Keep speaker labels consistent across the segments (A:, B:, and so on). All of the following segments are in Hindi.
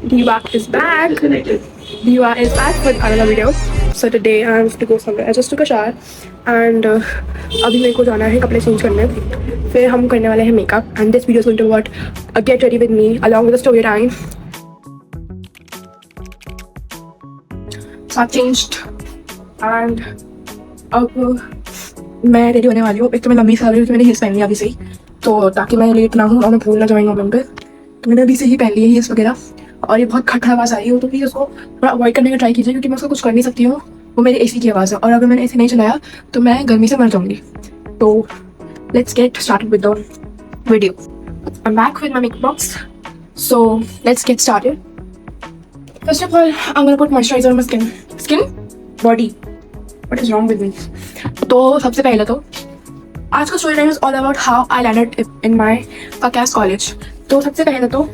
A: Diva is back. Diva is back with another video. So today I have to go somewhere. I just took a shower and अभी मेरे को जाना है कपड़े चेंज करने. फिर हम करने वाले हैं makeup and this video is going to be about a get ready with me along with a story time. So I've changed and अब मैं रेडी होने वाली हूँ. एक तो मैं लंबी सा रही हूँ, मैंने हील्स पहन लिया अभी से ही, तो ताकि मैं लेट ना हूँ और मैं भूल ना जाऊँ मोमेंट पे. तो मैंने अभी से ही पहन ली है हील्स वगैरह. और ये बहुत खटखट आवाज़ आ रही हो तो प्लीज़ उसको थोड़ा अवॉइड करने का ट्राई कीजिए, क्योंकि मैं उसको कुछ कर नहीं सकती हूँ. वो मेरी एसी की आवाज़ है और अगर मैंने एसी नहीं चलाया तो मैं गर्मी से मर जाऊँगी. तो let's get started with the video. I am back with my makeup box. So let's get started. First of all I am gonna put moisturiser on my skin body. What is wrong with me? तो सबसे पहले तो आज का story time is all about how I landed in my podcast college. तो सबसे पहले तो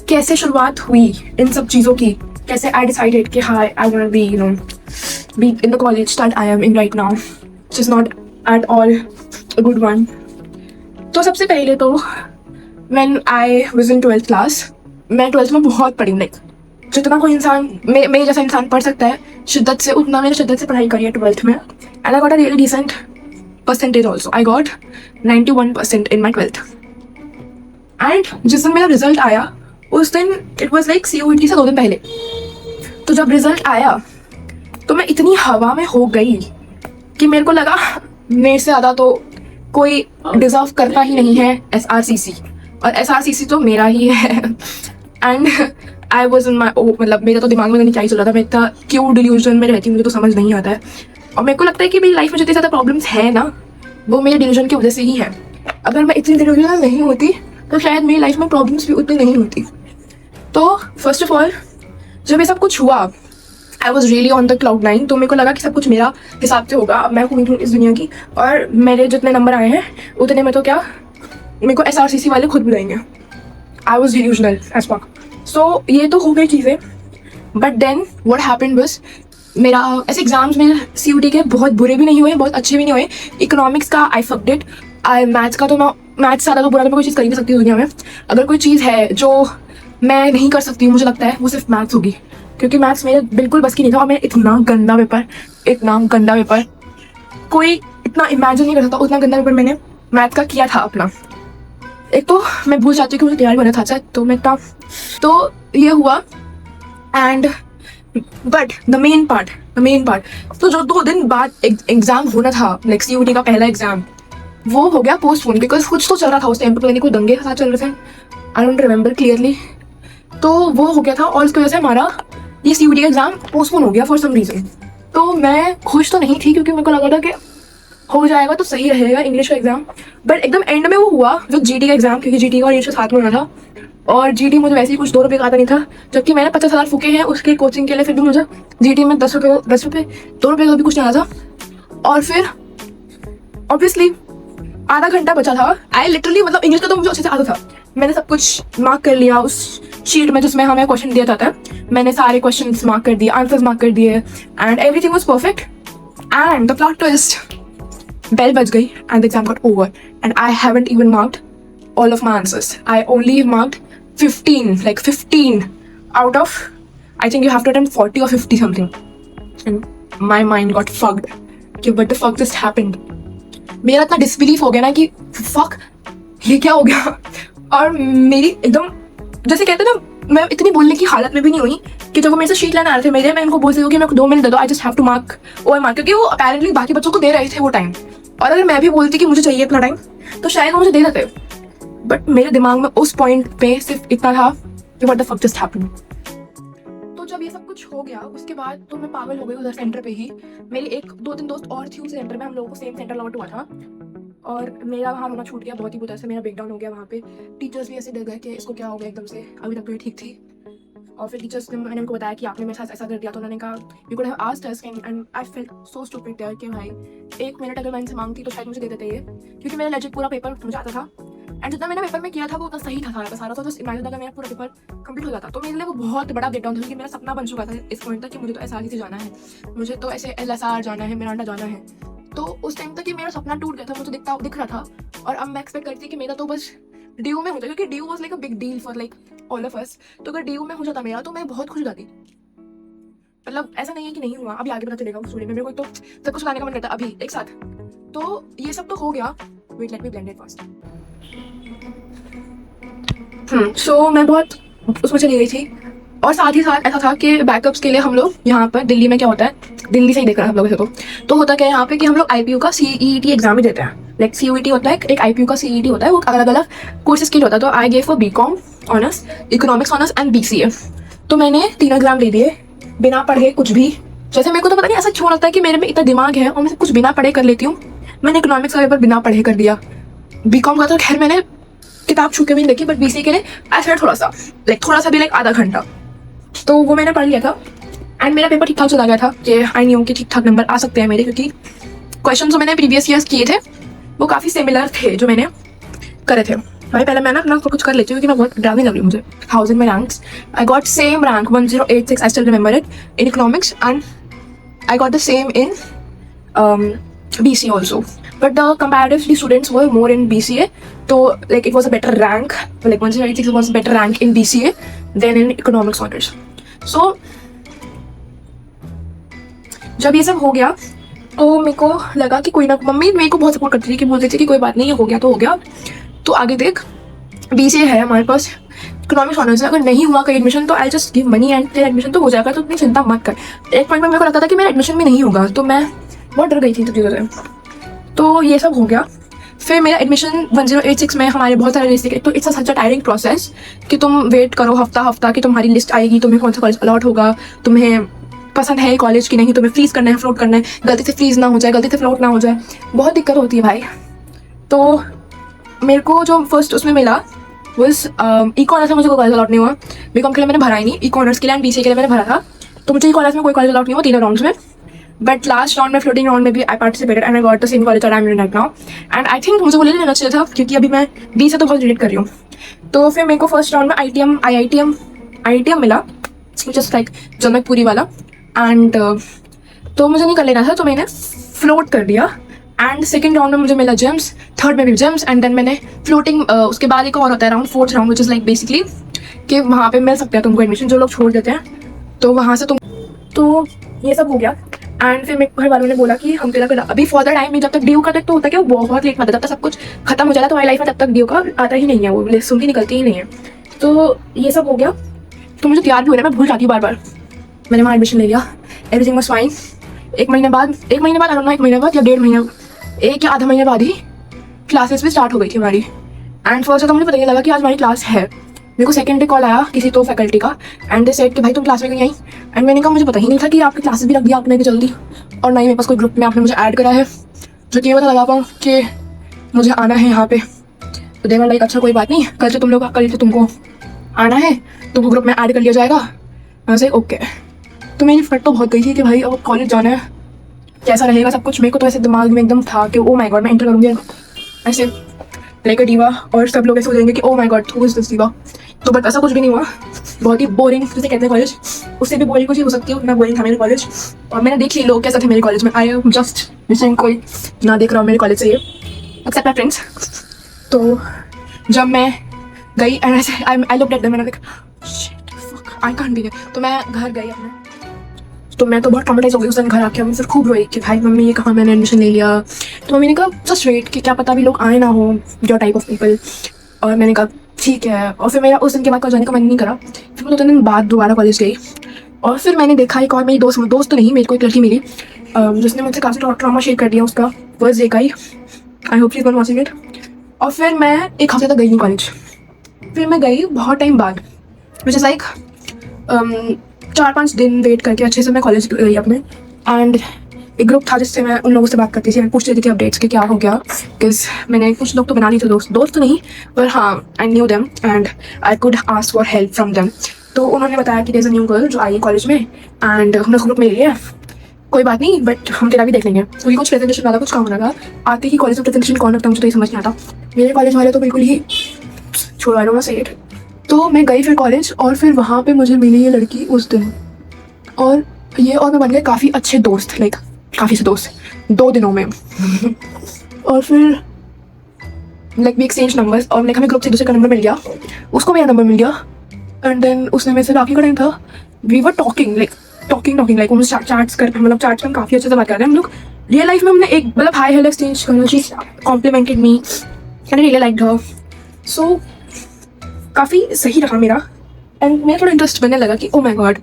A: कैसे शुरुआत हुई इन सब चीज़ों की, कैसे आई डिसाइडेड कि हाँ I want be be in the college that I am in right now, which is not at all a good one. तो सबसे पहले तो when I was in 12th class, मैं 12th में बहुत पढ़ी. लाइक जितना कोई इंसान मेरे जैसा इंसान पढ़ सकता है शिद्दत से, उतना मैंने शिद्दत से पढ़ाई करी है 12th में. And I got a really decent percentage also. I got 91% in my 12th. And जिस दिन मेरा रिजल्ट आया उस दिन इट वॉज लाइक CUET से 2 दिन पहले. तो जब रिजल्ट आया तो मैं इतनी हवा में हो गई कि मेरे को लगा मेरे से ज़्यादा तो कोई डिजर्व करता ही नहीं है SRCC, और SRCC तो मेरा ही है. एंड आई वॉज इन माई मतलब मेरा तो दिमाग में नहीं क्या ही चल रहा था. मैं इतना क्यों डिल्यूजन में रहती हूँ मुझे तो समझ नहीं आता है. और मेरे को लगता है कि मेरी लाइफ में जितनी ज़्यादा प्रॉब्लम्स है ना, वो मेरे डिल्यूजन की वजह से ही है. अगर मैं इतनी डिल्यूजनल नहीं होती तो शायद मेरी लाइफ में प्रॉब्लम्स भी उतनी नहीं होती. तो फर्स्ट ऑफ ऑल जब ये सब कुछ हुआ I was really on the cloud 9. तो मेरे को लगा कि सब कुछ मेरा हिसाब से होगा. अब मैं हुई हूँ इस दुनिया की और मेरे जितने नंबर आए हैं उतने में तो क्या मेरे को SRCC वाले खुद बुलाएंगे. I was delusional as fuck. So ये तो हो गई चीज़ें. But then what happened was मेरा ऐसे एग्जाम्स में CUET के बहुत बुरे भी नहीं हुए, बहुत अच्छे भी नहीं हुए. इकोनॉमिक्स का आई फक्ड इट. मैथ्स का तो मैं मैथ्स ज़्यादा तो बुरा तो मैं कोई चीज़ कर ही नहीं सकती दुनिया में. अगर कोई चीज़ है जो मैं नहीं कर सकती हूँ मुझे लगता है वो सिर्फ मैथ्स होगी, क्योंकि मैथ्स मेरे बिल्कुल बस की नहीं था. और मैं इतना गंदा पेपर कोई इतना इमेजिन नहीं कर सकता. उतना गंदा पेपर मैंने मैथ का किया था अपना. एक तो मैं भूल जाती हूँ कि मुझे तैयारी होना था तो मैं इतना तो ये हुआ. And but the main part तो जो 2 दिन बाद एग्जाम होना था, लाइक CUET का पहला एग्जाम, वो हो गया पोस्टपोन. बिकॉज कुछ तो चल रहा था उस टाइम पे, पता नहीं कोई दंगे के साथ चल रहे थे. I don't remember clearly. तो वो हो गया था और उसकी वजह से हमारा ये CUET का एग्जाम पोस्टपोन हो गया फॉर सम रीज़न. तो मैं खुश तो नहीं थी क्योंकि मेरे को लगा था कि हो जाएगा तो सही रहेगा इंग्लिश का एग्जाम. बट एकदम एंड में वो हुआ विद GT का एग्जाम, क्योंकि GT और इंग्लिश साथ में होना था. और GT मुझे वैसे ही कुछ 2 रुपये का आता नहीं था, जबकि मैंने 50,000 फूके हैं उसके कोचिंग के लिए. फिर भी मुझे GT में 10 रुपये 2 रुपये का भी कुछ नहीं आया था. और फिर ऑब्वियसली आधा घंटा बचा था. आई लिटरली मतलब इंग्लिश का तो मुझे अच्छे से आता था. मैंने सब कुछ मार्क कर लिया उस शीट में जिसमें हमें क्वेश्चन दिया जाता है. मैंने सारे क्वेश्चंस मार्क कर दिए, आंसर्स मार्क कर दिए, and everything was perfect. And the plot twist, bell बज गई and the exam got over and I haven't even marked all of my answers. I only marked 15 out of I think you have to attempt 40 or 50 something. And my mind got fucked कि what the fuck just happened. मेरा इतना डिसबिलीफ हो गया ना कि फक ये क्या हो गया. और मेरी एकदम जैसे कहते हैं ना, मैं इतनी बोलने की हालत में भी नहीं हुई कि जब वो मेरे से शीट लेने आ रहे थे मेरे, मैं उनको बोल सकती हूँ कि मेरे को 2 मिनट दे दो, I just have to mark OMR, क्योंकि वो अपेरेंटली बाकी बच्चों को दे रहे थे वो टाइम. और अगर मैं भी बोलती कि मुझे चाहिए इतना टाइम तो शायद वो मुझे दे देते. बट मेरे दिमाग में उस पॉइंट पे सिर्फ इतना था कि what the fuck just happened. तो जब ये सब कुछ हो गया उसके बाद तो मैं पागल हो गई उधर सेंटर पे ही. मेरी 1-2-3 दोस्त और थी उस सेंटर में, हम लोगों को सेम सेंटर अलॉट हुआ था. और मेरा वहाँ होना छूट गया बहुत ही बुरा से. मेरा ब्रेकडाउन हो गया वहाँ पे. टीचर्स भी ऐसे डर गए कि इसको क्या हो गया एकदम से, अभी तक तो ये ठीक थी. और फिर टीचर्स ने मैंने उनको बताया कि आपने मेरे साथ ऐसा कर दिया. तो उन्होंने कहा you could have asked us, and I felt so stupid there कि भाई 1 मिनट अगर मैं इनसे मांगती तो शायद मुझे दे देते ये, क्योंकि मेरा लेजिट पूरा पेपर मुझे आता था. एंड जितना मैंने पेपर में किया था वो उतना सही था सारा. तो जस्ट इमेजिन अगर मेरा पूरा पेपर कंप्लीट हो जाता तो मेरे लिए वो बहुत बड़ा ब्रेकडाउन था, क्योंकि मेरा सपना बन चुका था इस पॉइंट तक कि मुझे तो SRC से जाना है, मुझे तो ऐसे LSR जाना है, मिरांडा जाना है. तो उस टाइम तक कि मेरा सपना टूट गया था, मुझे दिख रहा था. और अब मैं एक्सपेक्ट करती कि मेरा तो बस DU में होता, क्योंकि DU was like a big deal for like all of us. तो अगर DU में हो जाता मेरा तो मैं बहुत खुश हो जाती। मतलब ऐसा नहीं है कि नहीं हुआ, अभी आगे पता चलेगा स्टोरी में। मेरे को तो सब कुछ लाने का मन करता अभी एक साथ। तो ये सब तो हो गया। Wait let me blend it first. So मैं बहुत उसमें चली गई थी। और साथ ही साथ ऐसा था कि बैकअप्स के लिए हम लोग यहाँ पर दिल्ली में क्या होता है, दिल्ली से ही देख रहे हैं हम लोग ऐसे तो होता क्या है यहाँ पे कि हम लोग IPU का CET एग्जाम ही देते हैं। लाइक CUET होता है, एक IPU का CET होता है, वो अलग अलग कोर्सेज के लिए होता है। तो I gave for BCom honours, economics honours and BCA। तो मैंने 3 एग्जाम दे दिए बिना पढ़े कुछ भी। जैसे मेरे को तो पता नहीं ऐसा क्यों लगता है कि मेरे में इतना दिमाग है और मैं कुछ बिना पढ़े कर लेती हूँ। मैंने इकोनॉमिक्स का पेपर बिना पढ़े कर दिया। BCom का तो खैर मैंने किताब छू के भी नहीं देखी, बट BCA के लिए ऐसा थोड़ा सा भी आधा घंटा तो वो मैंने पढ़ लिया था। एंड मेरा पेपर ठीक ठाक चला गया था कि आई न्यू कि ठीक ठाक नंबर आ सकते हैं मेरे, क्योंकि क्वेश्चन जो मैंने प्रीवियस ईयर्स किए थे वो काफ़ी सिमिलर थे जो मैंने करे थे। भाई पहले मैं ना अपना कुछ कर लेती हूँ क्योंकि मैं बहुत डरावनी लग रही हूँ मुझे। 1000 में ranks, I got same rank 1086, I still remember it, in economics, and I got the same in BCA also. But the comparatively students were more in BCA, so like it was a better rank, like 1086 was a better rank in BCA than in economics honors. So जब ये सब हो गया तो मेरे को लगा कि कोई ना, मम्मी मेरे को बहुत सपोर्ट करती थी कि बोलती थी कि कोई बात नहीं, ये हो गया तो हो गया, तो आगे देख BCA है हमारे पास, इकोनॉमिक्स ऑनर्स है, अगर नहीं हुआ कहीं एडमिशन तो I just give money and तेरा एडमिशन तो हो जाएगा, तो इतनी चिंता मत कर। एक पॉइंट में मेरे को लगता था कि मेरा एडमिशन भी नहीं होगा, तो मैं बहुत डर गई थी इन सब चीज़ों से। तो ये सब हो गया। फिर मेरा एडमिशन 1086 में हमारे बहुत सारे लिस्ट, तो it's such a tiring process कि तुम वेट करो हफ्ता कि तुम्हारी लिस्ट आएगी, तुम्हें कौन सा कॉलेज अलॉट होगा, तुम्हें पसंद है कॉलेज की नहीं, तुम्हें फ्रीज करना है फ्लोट करना है, गलती से फ्रीज ना हो जाए, गलती से फ्लोट ना हो जाए, बहुत दिक्कत होती है भाई। तो मेरे को जो फर्स्ट उसमें मिला बस E-कॉनर्स में मुझे कोई कॉलेज अलॉट नहीं हुआ। BCom के लिए मैंने भरा ही नहीं, E-कॉनर्स के लिए एंड BCA के लिए मैंने भरा था, तो मुझे E-कॉनर्स में कोई कॉलेज अलॉट नहीं हुआ 3 राउंड्स में। बट लास्ट राउंड में फ्लोटिंग राउंड में भी I participated and I got the same college that I am in right now. And I think मुझे वो ले लेना चाहिए था क्योंकि अभी मैं B से तो बहुत रिलेट कर रही हूँ। तो फिर मेरे को फर्स्ट राउंड में IITM मिला, जस्ट लाइक जनकपुरी वाला, एंड तो मुझे नहीं कर लेना था तो मैंने फ्लोट कर दिया। एंड सेकेंड राउंड में मुझे मिला जेम्स, थर्ड में भी जेम्स, एंड देन मैंने फ्लोटिंग, उसके बाद एक और होता है round, fourth round, which is like basically कि वहाँ पे मिल सकता है तुमको एडमिशन, जो लोग छोड़ देते हैं तो वहाँ से तुम, तो ये सब हो गया। एंड फिर मेरे घर वालों ने बोला कि हम तेरा कर अभी फॉर द टाइम में, जब तक DU का तक तो होता है कि वो बहुत लेट आता है, जब तक सब कुछ खत्म हो जाता है तो हमारी लाइफ में तब तक DU का आता ही नहीं है, वो लिस्ट सुन के निकलती ही नहीं है। तो ये सब हो गया, तो मुझे तैयार भी हो रहा है, मैं भूल जाती हूँ बार बार। मैंने वहाँ एडमिशन ले लिया, एवरीथिंग वाज फाइन। एक महीने बाद एक महीने बाद 1 महीने, एक या आधा महीने बाद ही क्लासेस भी स्टार्ट हो गई थी हमारी। एंड फर्स्ट तो मुझे पता नहीं लगा कि आज हमारी क्लास है। मेरे को सेकंड डे कॉल आया किसी तो फैकल्टी का, एंड दे सेड कि भाई तुम क्लास में क्यों आई। एंड मैंने कहा मुझे पता ही नहीं था कि आपकी क्लासेस भी रख दिया आपने कि जल्दी, और ना ही मेरे पास कोई ग्रुप में आपने मुझे ऐड करा है जो कि ये पता लगा पाऊँ कि मुझे आना है यहाँ पे। तो देवर लाइक अच्छा कोई बात नहीं, कल से तुमको आना है, तुमको ग्रुप में ऐड कर लिया जाएगा। मैं से ओके। तो मेरी फट तो बहुत गई थी कि भाई अब कॉलेज जाना है, कैसा रहेगा सब कुछ। मेरे को तो ऐसे दिमाग में एकदम था कि ओ माय गॉड मैं इंटर करूँगी ऐसे लाइक अ डीवा, और सब लोग ऐसे हो जाएंगे कि oh my God who is this diva. तो बट ऐसा कुछ भी नहीं हुआ, बहुत ही बोरिंग जैसे कहते हैं कॉलेज, उससे भी बोरिंग कुछ ही हो सकती है, उतना बोरिंग था मेरे कॉलेज। और मैंने देख ली लोग कैसे थे मेरे कॉलेज में, आई एम जस्ट विशिंग कोई ना देख रहा हूँ मेरे कॉलेज से ये, एक्सेप्ट माई फ्रेंड्स। तो जब मैं गई एंड ऐसे I looked at them and I can't be there, तो मैं घर गई अपने, तो मैं तो बहुत ट्रॉमेटाइज हो गई उस दिन। घर आके मैं फिर खूब रोई कि भाई मम्मी ये कहाँ मैंने एडमिशन ले लिया। तो मम्मी ने कहा जस्ट वेट कि क्या पता भी लोग आए ना हो, योर टाइप ऑफ पीपल। और मैंने कहा ठीक है। और फिर मेरा उस दिन के बाद कॉलेज जाने का मन नहीं करा। फिर मैं 2 दिन बाद दोबारा कॉलेज गई, और फिर मैंने देखा एक और मेरी दोस्त तो नहीं, मेरे को एक लड़की मिली जिसने मुझसे काफ़ी ट्रॉमा शेयर कर दिया उसका फर्स्ट डे का ही। I hope she is not watching it. और फिर मैं एक हफ्ते तक गई नहीं कॉलेज। फिर मैं गई बहुत टाइम बाद, विच इज़ लाइक 4-5 दिन वेट करके अच्छे से मैं कॉलेज गई अपने। एंड एक ग्रुप था जिससे मैं उन लोगों से बात करती थी, मैं पूछ लेती थी अपडेट्स के क्या हो गया, बिकॉज मैंने कुछ लोग तो बना लिए थे दोस्त तो नहीं, पर हाँ I knew them and I could ask for help from them. तो उन्होंने बताया कि there is a new girl जो आई है कॉलेज में एंड हमने ग्रुप में ले लिया, कोई बात नहीं बट हम तेरा भी देख लेंगे। क्योंकि कुछ प्रेजेंटेशन वाला कुछ काम होना था। आते ही कॉलेज में प्रेजेंटेशन कौन रखता मुझे तो ये समझ नहीं आता। मेरे कॉलेज वाले तो बिल्कुल ही छोड़ा लो सही। तो मैं गई फिर कॉलेज, और फिर वहाँ पे मुझे मिली ये लड़की उस दिन, और मैं बन गए काफ़ी अच्छे दोस्त, लाइक काफ़ी से दोस्त 2 दिनों में। और फिर लाइक वी एक्सचेंज नंबर्स, और लाइक हमें ग्रुप से दूसरे का नंबर मिल गया, उसको मेरा नंबर मिल गया। एंड देन उसने मेरे से राखी का टाइम था, वी वर टॉकिंग लाइक हम चैट्स कर, मतलब चैट्स में काफ़ी अच्छे से बात कर रहे हैं हम लोग। रियल लाइफ में हमने एक मतलब हाई हेलो एक्सचेंज करना, she complimented me and I really liked her. So काफ़ी सही रहा मेरा, एंड मेरा थोड़ा इंटरेस्ट बनने लगा कि oh my god,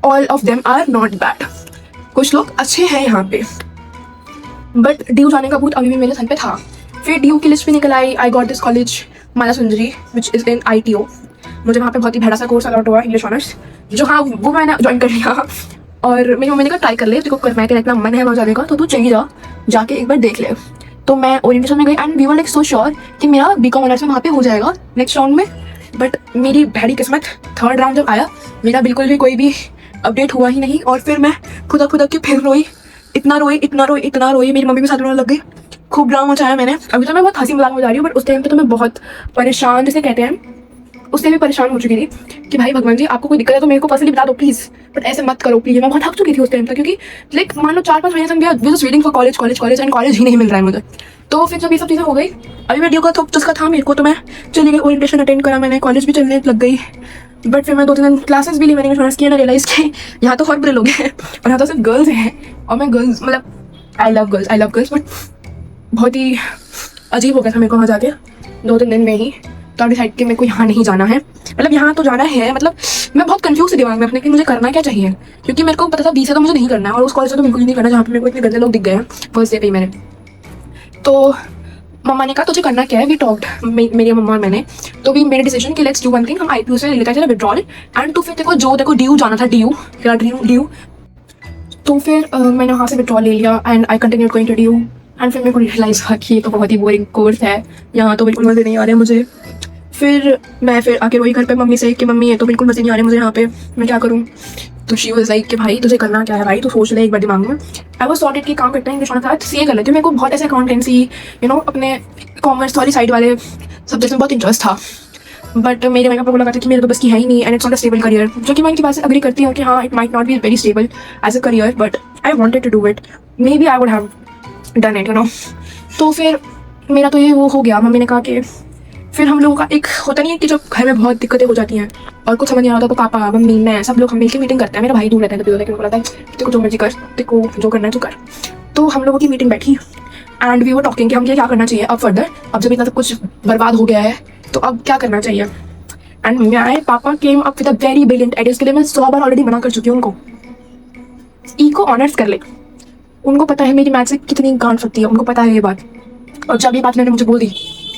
A: all of them are not bad, कुछ लोग अच्छे हैं यहाँ पे। बट ड्यू जाने का भूत अभी भी मेरे सर पे था। फिर ड्यू की लिस्ट भी निकल आई, I got this college Mala Sundari which is in ITO। मुझे वहाँ पे बहुत ही भैड़ा सा कोर्स अलॉट हुआ, इंग्लिश ऑनर्स, जो हाँ वो मैंने ज्वाइन कर लिया। और मेरी मम्मी ने कहा ट्राई कर ले, तेरे को करना है, तेरा इतना मन है वहाँ जाने का तो तू चली जा, जाके एक बार देख ले। तो मैं ओरिएंटेशन में गई and we were like so sure कि मेरा BCom ऑनर्स में वहाँ पे हो जाएगा नेक्स्ट राउंड में। बट मेरी भैड़ी किस्मत, थर्ड राउंड जब आया मेरा बिल्कुल भी कोई भी अपडेट हुआ ही नहीं। और फिर मैं खुदा के फिर रोई, इतना रोई, मेरी मम्मी भी साथ रोने लग गई, खूब ड्रामा मचाया मैंने। अभी तो मैं बहुत हंसी मजाक में जा रही हूँ, बट उस टाइम पे तो मैं बहुत परेशान, जैसे कहते हैं, उससे भी परेशान हो चुकी थी कि भाई भगवान जी आपको कोई दिक्कत है तो मेरे को पर्सनली बता दो प्लीज़, बट ऐसे मत करो प्लीज़। मैं बहुत थक चुकी थी उस टाइम तक, क्योंकि लाइक मान लो 4-5 महीने से मैं just waiting for college and college ही नहीं मिल रहा है मुझे। तो फिर जब ये सब चीज़ें हो गई, अभी मैं ड्यू का तो चस्का था मेरे को, तो मैं चली गई, ओरिएंटेशन अटेंड करा मैंने, कॉलेज भी चलने लग गई। बट फिर मैं 2-3 दिन क्लासेस भी ली मैंने, इंश्योरेंस किया ना, रियलाइज कि यहाँ तो और बुरे लोग हैं और यहाँ तो सिर्फ गर्ल्स हैं, और मैं गर्ल्स मतलब आई लव गर्ल्स, बट बहुत ही अजीब हो गया था मेरे को वहाँ जाके 2-3 दिन में ही। तो डिसाइड कि मेरे को यहाँ नहीं जाना है, मतलब यहाँ तो जाना है, मतलब मैं बहुत कंफ्यूज थी दिमाग में अपने कि मुझे करना क्या चाहिए, क्योंकि मेरे को पता था 20 से तो मुझे नहीं करना है, और उस कॉलेज से तो बिल्कुल नहीं करना जहाँ पे मेरे को इतने गंदे लोग दिख गए हैं फर्स्ट डे पे ही मेरे। तो मम्मा ने कहा तुझे करना क्या है, वी टॉक्ड, मेरी मम्मा और मैंने, तो भी मेरे डिसीजन कि लेट्स डू वन थिंग, हम IPO से लेकर चले विड्रॉल, एंड तो फिर देखो ड्यू जाना था, ड्यू। तो फिर मैंने वहाँ से विड्रॉल ले लिया and I continue going to DU. एंड फिर मेरे को रियलाइज़ हुआ कि ये तो बहुत ही बोरिंग कोर्स है, यहाँ तो बिल्कुल मज़े नहीं आ रहे मुझे। फिर मैं आके रोई घर पे मम्मी से कि मम्मी ये तो बिल्कुल मज़े नहीं आ रहे मुझे यहाँ पे, मैं क्या करूँ। तो शी वाज लाइक कि भाई तुझे करना क्या है भाई, तू सोच ले एक बार दिमाग में। आई वाज सॉर्टेड कि काम करते हैं इंग्लिश ऑनर्स CA कर लेती हूँ। मेरे को बहुत ऐसे अकाउंटेंसी अपने कॉमर्स वाली साइड वाले सब्जेक्ट में बहुत इंटरेस्ट था, बट मेरे मेरे पापा को लगा था कि मेरे तो बस की है ही नहीं, and it's not a stable career, जो कि मैं इनकी बात से अग्री करती हूँ कि हाँ it might not be very stable as a career, but I wanted to do it, may be I would have done it तो फिर मेरा तो ये वो हो गया। मम्मी ने कहा कि फिर हम लोगों का एक होता नहीं है कि जब घर में बहुत दिक्कतें हो जाती हैं और कुछ समझ नहीं आता, तो पापा मम्मी मैं सब लोग हम मिलकर मीटिंग करते हैं। मेरा भाई दूर रहता है तो लेकिन बोला था तेरे को जो मर्जी कर, तेरे को जो करना है तो कर। तो हम लोगों की मीटिंग बैठी एंड वी वर टॉकिंग कि हम क्या करना चाहिए अब फर्दर, अब जब इतना सब कुछ बर्बाद हो गया है तो अब क्या करना चाहिए। एंड माय पापा came up with a very brilliant idea. इसके लिए मैं 100 बार ऑलरेडी मना कर चुकी हूँ उनको, इको ऑनर्स कर ले, उनको पता है मेरी मैथ से कितनी गांठ सकती है, उनको पता है ये बात। और जब ये बात उन्होंने मुझे बोल दी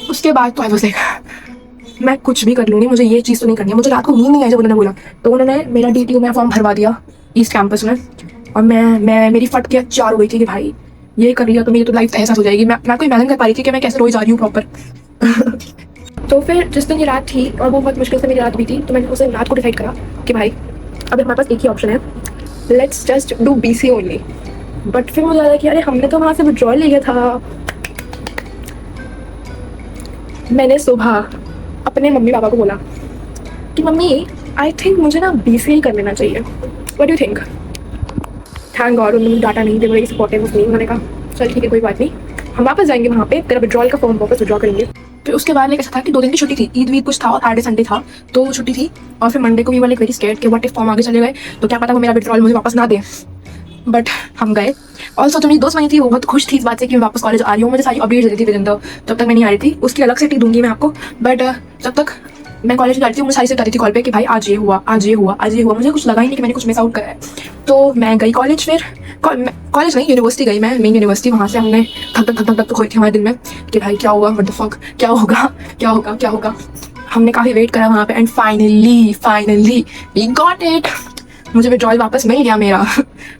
A: उसके बाद तो आई वाज लाइक मैं कुछ भी कर लूँगी, मुझे ये चीज़ तो नहीं करनी है। मुझे रात को नींद नहीं आई जब उन्होंने बोला, तो उन्होंने मेरा DTU में फॉर्म भरवा दिया ईस्ट कैंपस में, और मैं मेरी फट के 4 हो गई थी कि भाई ये कर लिया तो मेरी तो लाइफ तहस हो जाएगी। मैं आपको इमेजिन कर पा रही थी कि मैं कैसे रोई जा रही हूँ प्रॉपर। तो फिर जिस दिन ये रात थी और वो बहुत मुश्किल से मेरी रात भी थी, तो मैंने उस दिन रात को डिसाइड करा कि भाई अब हमारे पास एक ही ऑप्शन है, let's just do BCA only. But फिर मुझे लगा कि अरे हमने तो वहाँ से विड्रॉल ले लिया था। मैंने सुबह अपने मम्मी पापा को बोला कि मम्मी आई थिंक मुझे ना BCA ही कर लेना चाहिए, what do you think. Thank God उन्होंने डाटा नहीं, they very supportive of me. उन्होंने कहा चल ठीक है कोई बात नहीं, हम वापस जाएंगे वहाँ पे, तेरा विड्रॉल का फॉर्म वापस विड्रॉ करेंगे। फिर उसके बाद ऐसा था कि 2 दिन की छुट्टी थी, ईद वीद कुछ था और सैटरडे संडे था, तो छुट्टी थी। और फिर मंडे को भी वाले वेरी स्कैर्ड कि व्हाट इफ फॉर्म आगे चले गए तो क्या पता वो मेरा विड्रॉल मुझे वापस ना दे। बट हम गए। ऑल्सो जो मेरी दोस्त बनी थी वो बहुत खुश थी इस बात से कि मैं वापस कॉलेज आ रही हूँ। मुझे सारी अपडेट देती थी विद इन द, जब तक मैं नहीं आ रही थी उसकी अलग से टिक दूंगी मैं आपको, बट जब तक मैं कॉलेज जा रही थी मुझे सारी से बताती थी कॉल पे कि भाई आज ये हुआ, आज ये हुआ, आज ये हुआ। मुझे कुछ लगा ही नहीं कि मैंने कुछ मिस आउट करा है। तो मैं गई कॉलेज, फिर कॉलेज नहीं यूनिवर्सिटी गई मैं, मेन यूनिवर्सिटी। वहाँ से हमने धक खोई थी हमारे दिल में कि भाई क्या हुआ, व्हाट द फक, क्या होगा। हमने काफ़ी वेट करा वहाँ पे and finally we got it. मुझे विड्रॉल वापस मिल गया मेरा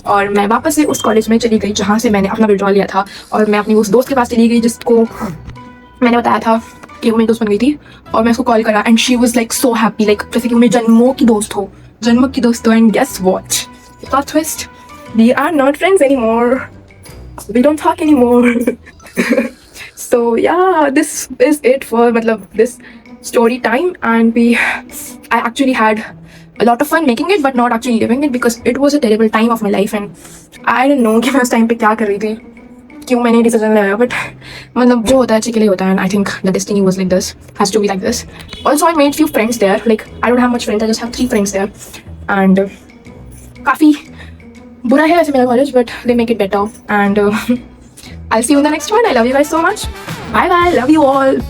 A: और मैं वापस से उस कॉलेज में चली गई जहाँ से मैंने अपना विड्रॉल लिया था। और मैं अपनी उस दोस्त के पास चली गई जिसको मैंने बताया था कि वो मेरी दोस्त बन गई थी, और मैं उसको कॉल करा and she was like so happy, like जैसे कि वो मेरी जन्मों की दोस्त हो। And guess what, plot twist, we are not friends anymore, we don't talk anymore. So yeah this is it for मतलब this story time, and I actually had a lot of fun making it but not actually living it because it was a terrible time of my life and I don't know कि मैं उस टाइम पे क्या कर रही थी। क्यों मैंने डिसीजन लिया, बट मतलब जो होता है अच्छे के लिए होता है, and I think the destiny was like this, has to be like this. Also I made few friends there, like I don't have much friends, I just have 3 friends there. And काफ़ी बुरा है वैसे मेरा college, but they make it better. And I see you in the next one. I love you guys so much. Bye bye, love you all.